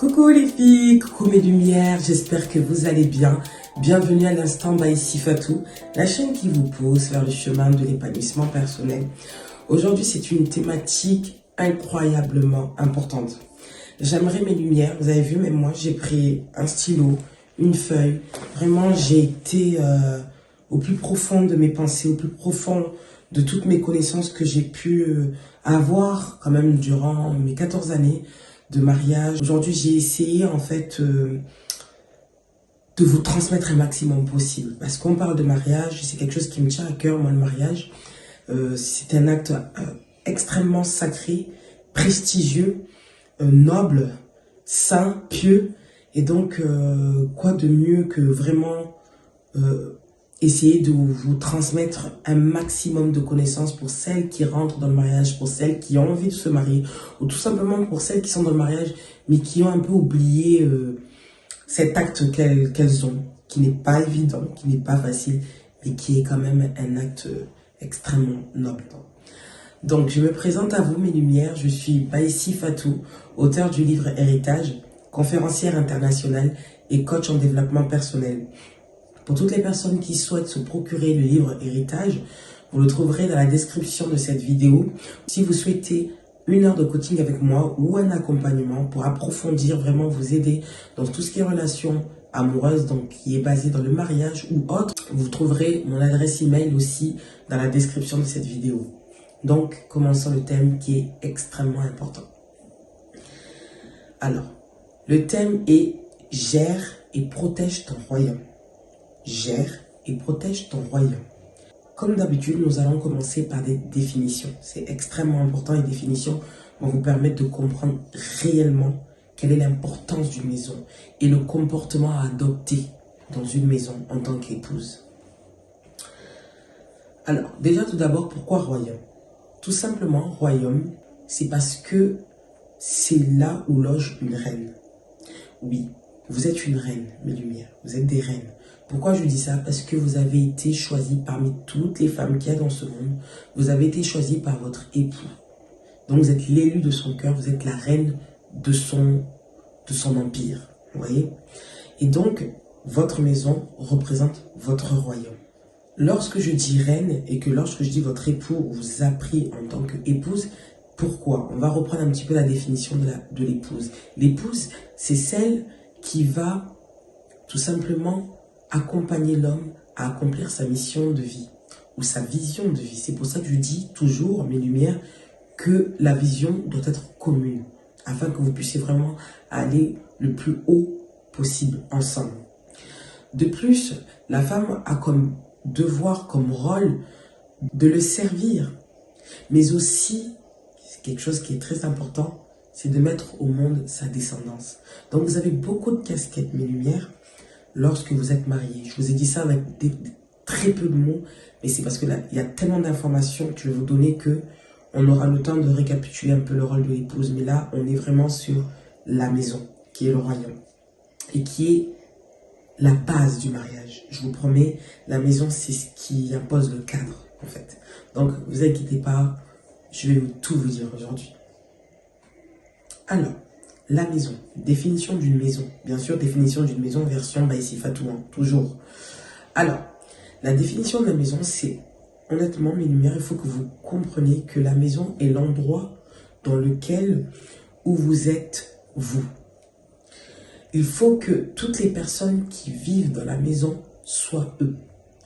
Coucou les filles, coucou mes lumières, j'espère que vous allez bien. Bienvenue à l'instant by Sifatou, la chaîne qui vous pousse vers le chemin de l'épanouissement personnel. Aujourd'hui, c'est une thématique incroyablement importante. J'aimerais mes lumières, vous avez vu, même moi, j'ai pris un stylo, une feuille. Vraiment, j'ai été au plus profond de mes pensées, au plus profond de toutes mes connaissances que j'ai pu avoir quand même durant mes 14 années de mariage. Aujourd'hui, j'ai essayé en fait de vous transmettre un maximum possible. Parce qu'on parle de mariage, c'est quelque chose qui me tient à cœur, moi, le mariage. C'est un acte extrêmement sacré, prestigieux, noble, saint, pieux. Et donc, quoi de mieux que vraiment essayer de vous transmettre un maximum de connaissances pour celles qui rentrent dans le mariage, pour celles qui ont envie de se marier, ou tout simplement pour celles qui sont dans le mariage, mais qui ont un peu oublié cet acte qu'elles ont, qui n'est pas évident, qui n'est pas facile, mais qui est quand même un acte extrêmement noble. Donc, je me présente à vous, mes lumières. Je suis by Sifatou, auteur du livre Héritage, conférencière internationale et coach en développement personnel. Pour toutes les personnes qui souhaitent se procurer le livre Héritage, vous le trouverez dans la description de cette vidéo. Si vous souhaitez 1 heure de coaching avec moi ou un accompagnement pour approfondir, vraiment vous aider dans tout ce qui est relations amoureuses, donc qui est basé dans le mariage ou autre, vous trouverez mon adresse email aussi dans la description de cette vidéo. Donc, commençons le thème qui est extrêmement important. Alors, le thème est « Gère et protège ton royaume ». Gère et protège ton royaume. Comme d'habitude, nous allons commencer par des définitions. C'est extrêmement important. Les définitions vont vous permettre de comprendre réellement quelle est l'importance d'une maison et le comportement à adopter dans une maison en tant qu'épouse. Alors, déjà tout d'abord, pourquoi royaume? Tout simplement, royaume, c'est parce que c'est là où loge une reine. Oui, vous êtes une reine, mes lumières. Vous êtes des reines. Pourquoi je dis ça? Parce que vous avez été choisi parmi toutes les femmes qu'il y a dans ce monde. Vous avez été choisi par votre époux. Donc vous êtes l'élu de son cœur. Vous êtes la reine de son empire. Vous voyez? Et donc, votre maison représente votre royaume. Lorsque je dis reine et que lorsque je dis votre époux vous a pris en tant qu'épouse, pourquoi? On va reprendre un petit peu la définition de l'épouse. L'épouse, c'est celle qui va tout simplement accompagner l'homme à accomplir sa mission de vie ou sa vision de vie. C'est pour ça que je dis toujours, mes lumières, que la vision doit être commune afin que vous puissiez vraiment aller le plus haut possible ensemble. De plus, la femme a comme devoir, comme rôle de le servir, mais aussi, c'est quelque chose qui est très important, c'est de mettre au monde sa descendance. Donc vous avez beaucoup de casquettes, mes lumières, lorsque vous êtes marié. Je vous ai dit ça avec très peu de mots, mais c'est parce que là, il y a tellement d'informations que je vais vous donner que on aura le temps de récapituler un peu le rôle de l'épouse. Mais là, on est vraiment sur la maison, qui est le royaume, et qui est la base du mariage. Je vous promets, la maison, c'est ce qui impose le cadre, en fait. Donc, ne vous inquiétez pas, je vais tout vous dire aujourd'hui. Alors, la maison, définition d'une maison. Bien sûr, définition d'une maison version by Sifatou, toujours. Alors, la définition de la maison, c'est, honnêtement, mes lumières, il faut que vous compreniez que la maison est l'endroit dans lequel, où vous êtes, vous. Il faut que toutes les personnes qui vivent dans la maison soient eux.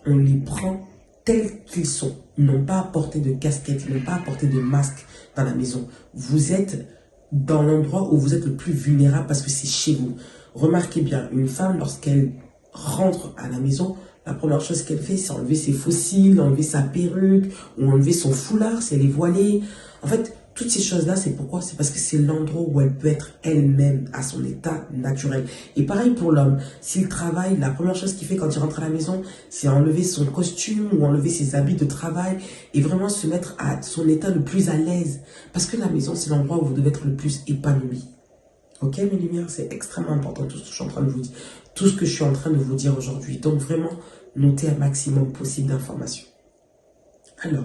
On les prend tels qu'ils sont. Ils n'ont pas à porter de casquette, ils n'ont pas à porter de masque dans la maison. Vous êtes dans l'endroit où vous êtes le plus vulnérable parce que c'est chez vous. Remarquez bien, une femme, lorsqu'elle rentre à la maison, la première chose qu'elle fait, c'est enlever ses fossiles, enlever sa perruque, ou enlever son foulard, si elle est voilée. En fait, toutes ces choses-là, c'est pourquoi? C'est parce que c'est l'endroit où elle peut être elle-même à son état naturel. Et pareil pour l'homme. S'il travaille, la première chose qu'il fait quand il rentre à la maison, c'est enlever son costume ou enlever ses habits de travail et vraiment se mettre à son état le plus à l'aise. Parce que la maison, c'est l'endroit où vous devez être le plus épanoui. Ok, mes lumières, c'est extrêmement important tout ce que je suis en train de vous dire. Tout ce que je suis en train de vous dire aujourd'hui. Donc vraiment, notez un maximum possible d'informations. Alors,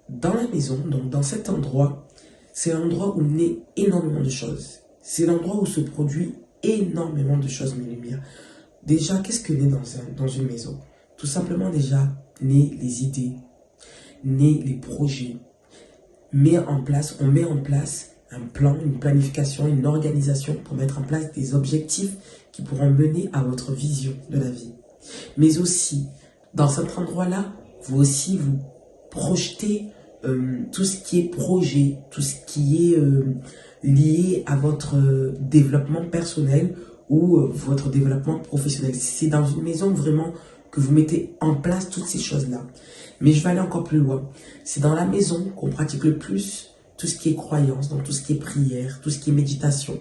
dans la maison, donc dans cet endroit, c'est l'endroit où naît énormément de choses. c'est l'endroit où se produit énormément de choses, mes lumières. Déjà, qu'est-ce que naît dans une maison? Tout simplement déjà, naît les idées, naît les projets. On met en place un plan, une planification, une organisation pour mettre en place des objectifs qui pourront mener à votre vision de la vie. Mais aussi, dans cet endroit-là, vous aussi vous projetez tout ce qui est projet, tout ce qui est lié à votre développement personnel ou votre développement professionnel. C'est dans une maison vraiment que vous mettez en place toutes ces choses-là. Mais je vais aller encore plus loin. C'est dans la maison qu'on pratique le plus tout ce qui est croyance, donc tout ce qui est prière, tout ce qui est méditation.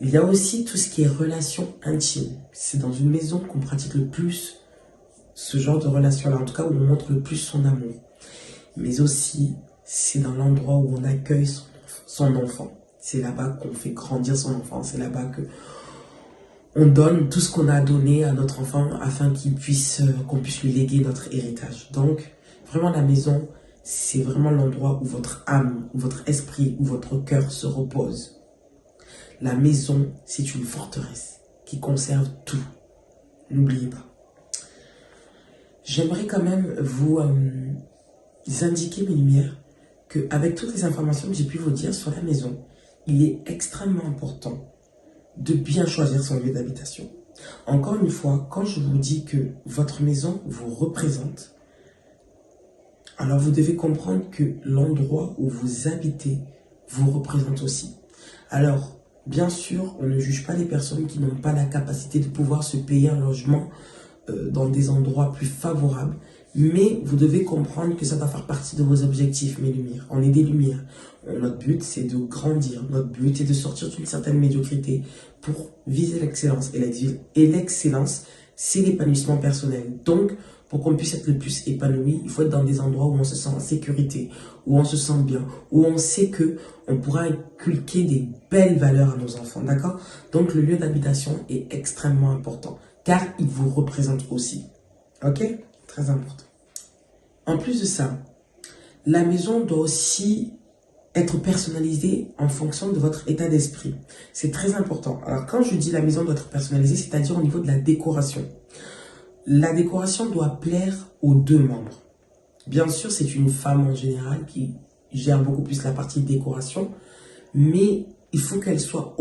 Il y a aussi tout ce qui est relation intime. C'est dans une maison qu'on pratique le plus ce genre de relation-là, en tout cas où on montre le plus son amour. Mais aussi, c'est dans l'endroit où on accueille son enfant. C'est là-bas qu'on fait grandir son enfant. C'est là-bas que on donne tout ce qu'on a donné à notre enfant afin qu'on puisse lui léguer notre héritage. Donc, vraiment la maison, c'est vraiment l'endroit où votre âme, où votre esprit, où votre cœur se repose. La maison, c'est une forteresse qui conserve tout. N'oubliez pas. J'aimerais quand même vous indiquer, mes lumières, qu'avec toutes les informations que j'ai pu vous dire sur la maison, il est extrêmement important de bien choisir son lieu d'habitation. Encore une fois, quand je vous dis que votre maison vous représente, alors vous devez comprendre que l'endroit où vous habitez vous représente aussi. Alors, bien sûr, on ne juge pas les personnes qui n'ont pas la capacité de pouvoir se payer un logement dans des endroits plus favorables. Mais vous devez comprendre que ça doit faire partie de vos objectifs, mes lumières. On est des lumières. Notre but, c'est de grandir. Notre but est de sortir d'une certaine médiocrité pour viser l'excellence. Et l'excellence, c'est l'épanouissement personnel. Donc, pour qu'on puisse être le plus épanoui, il faut être dans des endroits où on se sent en sécurité, où on se sent bien, où on sait que on pourra inculquer des belles valeurs à nos enfants, d'accord? Donc, le lieu d'habitation est extrêmement important, car il vous représente aussi. Ok? Très important. En plus de ça, la maison doit aussi être personnalisée en fonction de votre état d'esprit. C'est très important. Alors, quand je dis la maison doit être personnalisée, c'est-à-dire au niveau de la décoration. La décoration doit plaire aux deux membres. Bien sûr, c'est une femme en général qui gère beaucoup plus la partie décoration, mais il faut qu'elle soit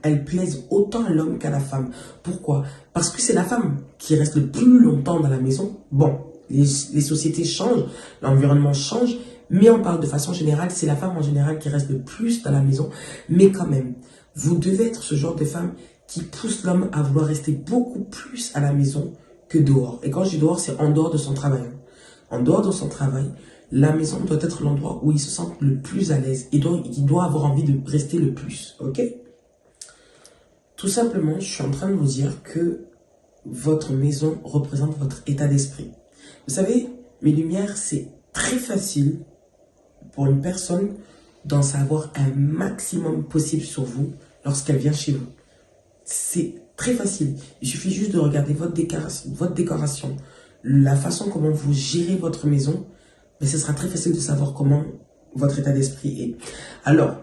elle plaise autant à l'homme qu'à la femme. Pourquoi? Parce que c'est la femme qui reste le plus longtemps dans la maison. Bon, les sociétés changent, l'environnement change, mais on parle de façon générale, c'est la femme en général qui reste le plus dans la maison. Mais quand même, vous devez être ce genre de femme qui pousse l'homme à vouloir rester beaucoup plus à la maison que dehors. Et quand je dis dehors, c'est en dehors de son travail. En dehors de son travail, la maison doit être l'endroit où il se sent le plus à l'aise et donc il doit avoir envie de rester le plus. Ok? Tout simplement, je suis en train de vous dire que votre maison représente votre état d'esprit. Vous savez, mes lumières, c'est très facile pour une personne d'en savoir un maximum possible sur vous lorsqu'elle vient chez vous. C'est très facile. Il suffit juste de regarder votre décoration, la façon comment vous gérez votre maison, mais ce sera très facile de savoir comment votre état d'esprit est. Alors,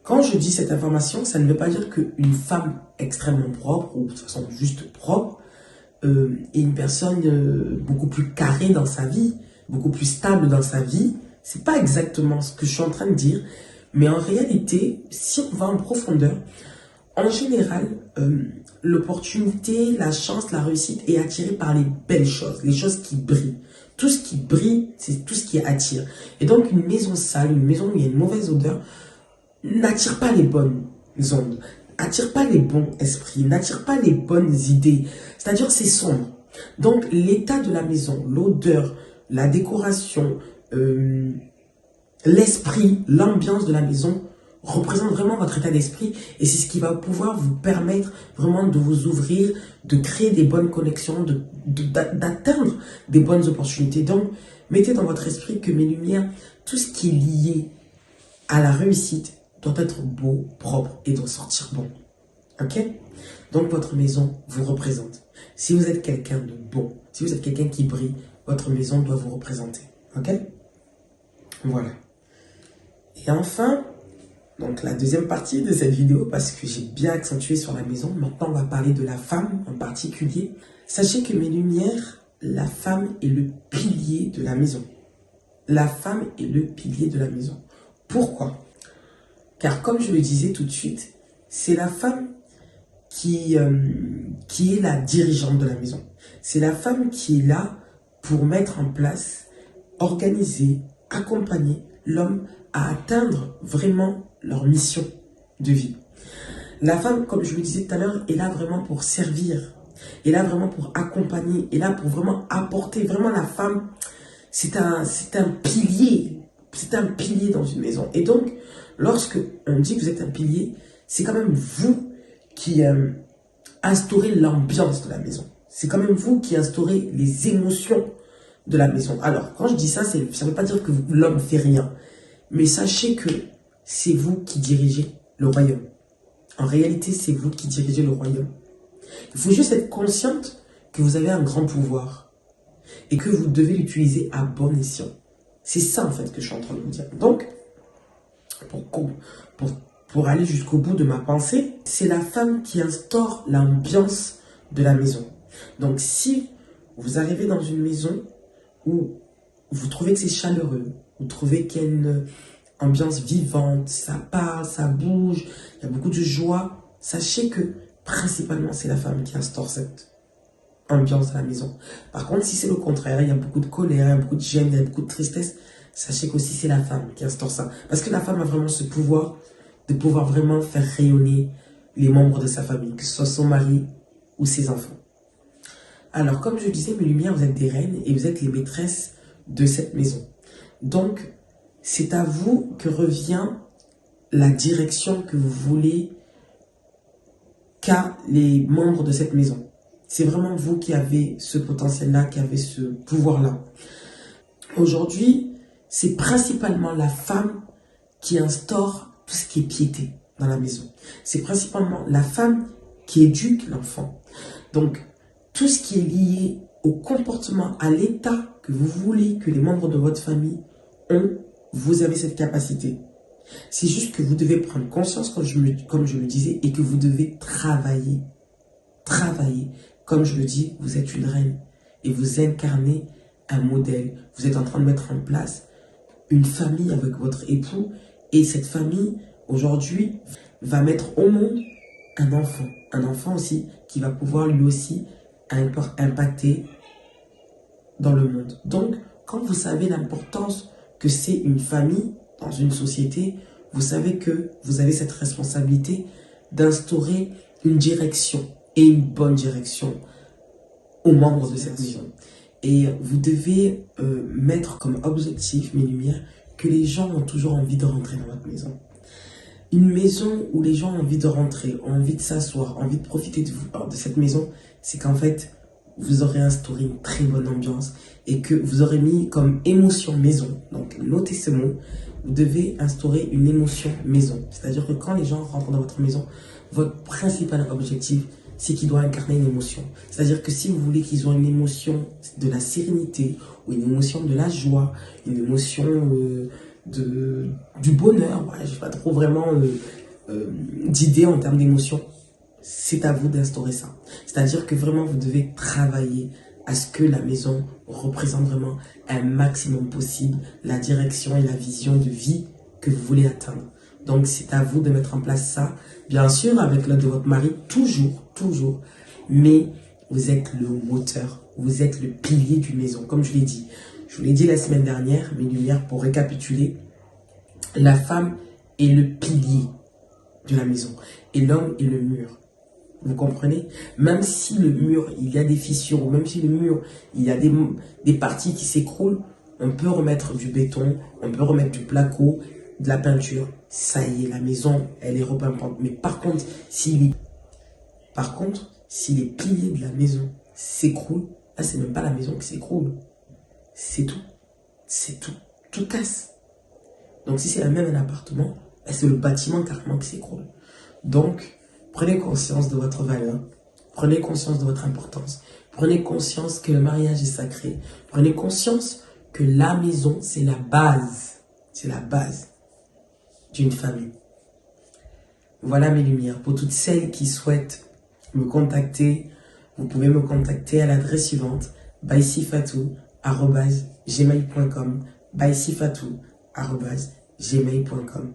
quand je dis cette information, ça ne veut pas dire qu'une femme extrêmement propre, ou de façon juste propre, est une personne beaucoup plus carrée dans sa vie, beaucoup plus stable dans sa vie. C'est pas exactement ce que je suis en train de dire, mais en réalité, si on va en profondeur, en général, l'opportunité, la chance, la réussite est attirée par les belles choses, les choses qui brillent. Tout ce qui brille, c'est tout ce qui attire. Et donc, une maison sale, une maison où il y a une mauvaise odeur, n'attire pas les bonnes ondes, n'attire pas les bons esprits, n'attire pas les bonnes idées. C'est-à-dire, c'est sombre. Donc, l'état de la maison, l'odeur, la décoration, l'esprit, l'ambiance de la maison représente vraiment votre état d'esprit et c'est ce qui va pouvoir vous permettre vraiment de vous ouvrir, de créer des bonnes connexions, d'atteindre des bonnes opportunités. Donc, mettez dans votre esprit que mes lumières, tout ce qui est lié à la réussite doit être beau, propre et doit sortir bon. Ok? Donc, votre maison vous représente. Si vous êtes quelqu'un de bon, si vous êtes quelqu'un qui brille, votre maison doit vous représenter. Ok? Voilà. Et enfin, Donc la deuxième partie de cette vidéo, parce que j'ai bien accentué sur la maison, maintenant on va parler de la femme en particulier. Sachez que mes lumières, la femme est le pilier de la maison. La femme est le pilier de la maison. Pourquoi? Car comme je le disais tout de suite, c'est la femme qui est la dirigeante de la maison. C'est la femme qui est là pour mettre en place, organiser, accompagner l'homme à atteindre vraiment leur mission de vie. La femme, comme je le disais tout à l'heure, est là vraiment pour servir, est là vraiment pour accompagner, est là pour vraiment apporter. Vraiment, la femme, c'est un pilier. C'est un pilier dans une maison. Et donc, lorsque on dit que vous êtes un pilier, c'est quand même vous qui instaurez l'ambiance de la maison. C'est quand même vous qui instaurez les émotions de la maison. Alors, quand je dis ça, ça ne veut pas dire que l'homme ne fait rien. Mais sachez que c'est vous qui dirigez le royaume. En réalité, c'est vous qui dirigez le royaume. Il faut juste être consciente que vous avez un grand pouvoir et que vous devez l'utiliser à bon escient. C'est ça, en fait, que je suis en train de vous dire. Donc, pour aller jusqu'au bout de ma pensée, c'est la femme qui instaure l'ambiance de la maison. Donc, si vous arrivez dans une maison où vous trouvez que c'est chaleureux, vous trouvez qu'il y a une ambiance vivante, ça parle, ça bouge, il y a beaucoup de joie, sachez que principalement c'est la femme qui instaure cette ambiance à la maison. Par contre, si c'est le contraire, il y a beaucoup de colère, il y a beaucoup de gêne, il y a beaucoup de tristesse, sachez qu'aussi c'est la femme qui instaure ça. Parce que la femme a vraiment ce pouvoir de pouvoir vraiment faire rayonner les membres de sa famille, que ce soit son mari ou ses enfants. Alors, comme je disais, mes lumières, vous êtes des reines et vous êtes les maîtresses de cette maison. Donc, c'est à vous que revient la direction que vous voulez qu'a les membres de cette maison. C'est vraiment vous qui avez ce potentiel-là, qui avez ce pouvoir-là. Aujourd'hui, c'est principalement la femme qui instaure tout ce qui est piété dans la maison. C'est principalement la femme qui éduque l'enfant. Donc, tout ce qui est lié au comportement, à l'état que vous voulez que les membres de votre famille ont, vous avez cette capacité. C'est juste que vous devez prendre conscience, comme je le disais, et que vous devez travailler. Travailler. Comme je le dis, vous êtes une reine et vous incarnez un modèle. Vous êtes en train de mettre en place une famille avec votre époux et cette famille, aujourd'hui, va mettre au monde un enfant. Un enfant aussi qui va pouvoir lui aussi impacter dans le monde. Donc, quand vous savez l'importance que c'est une famille dans une société, vous savez que vous avez cette responsabilité d'instaurer une direction et une bonne direction aux membres de cette maison. Et vous devez mettre comme objectif, mes lumières, que les gens ont toujours envie de rentrer dans votre maison. Une maison où les gens ont envie de rentrer, ont envie de s'asseoir, ont envie de profiter de cette maison, c'est qu'en fait, vous aurez instauré une très bonne ambiance et que vous aurez mis comme émotion maison. Donc, notez ce mot. Vous devez instaurer une émotion maison. C'est-à-dire que quand les gens rentrent dans votre maison, votre principal objectif, c'est qu'ils doivent incarner une émotion. C'est-à-dire que si vous voulez qu'ils aient une émotion de la sérénité, ou une émotion de la joie, une émotion du bonheur, ouais, je n'ai pas trop vraiment d'idées en termes d'émotion, c'est à vous d'instaurer ça. C'est-à-dire que vraiment, vous devez travailler à ce que la maison représente vraiment un maximum possible la direction et la vision de vie que vous voulez atteindre. Donc, c'est à vous de mettre en place ça, bien sûr, avec l'aide de votre mari, toujours, mais vous êtes le moteur, vous êtes le pilier d'une maison, comme je l'ai dit. Je vous l'ai dit la semaine dernière, mes lumières, pour récapituler, la femme est le pilier de la maison et l'homme est le mur. Vous comprenez? Même si le mur, il y a des fissures, ou même si le mur, il y a des parties qui s'écroulent, on peut remettre du béton, on peut remettre du placo, de la peinture. Ça y est, la maison, elle est repeinte. Mais par contre, si les piliers de la maison s'écroulent, là, c'est même pas la maison qui s'écroule. C'est tout. C'est tout. Tout casse. Donc, si c'est la même un appartement, c'est le bâtiment carrément qui s'écroule. Donc, prenez conscience de votre valeur, prenez conscience de votre importance, prenez conscience que le mariage est sacré, prenez conscience que la maison, c'est la base d'une famille. Voilà mes lumières. Pour toutes celles qui souhaitent me contacter, vous pouvez me contacter à l'adresse suivante, baisifatou@gmail.com, baisifatou@gmail.com.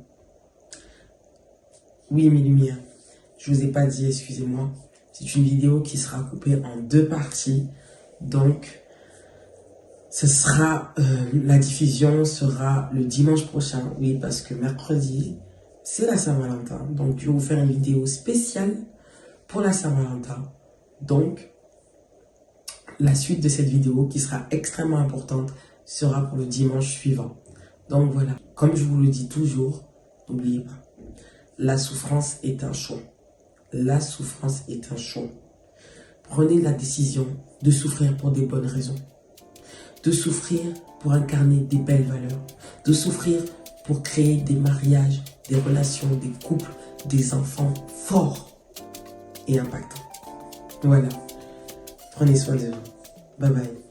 Oui mes lumières, je vous ai pas dit, excusez-moi. C'est une vidéo qui sera coupée en 2 parties. Donc, ce sera la diffusion sera le dimanche prochain. Oui, parce que mercredi, c'est la Saint-Valentin. Donc, je vais vous faire une vidéo spéciale pour la Saint-Valentin. Donc, la suite de cette vidéo, qui sera extrêmement importante, sera pour le dimanche suivant. Donc, voilà. Comme je vous le dis toujours, n'oubliez pas, la souffrance est un choix. La souffrance est un choix. Prenez la décision de souffrir pour des bonnes raisons. De souffrir pour incarner des belles valeurs. De souffrir pour créer des mariages, des relations, des couples, des enfants forts et impactants. Voilà. Prenez soin de vous. Bye bye.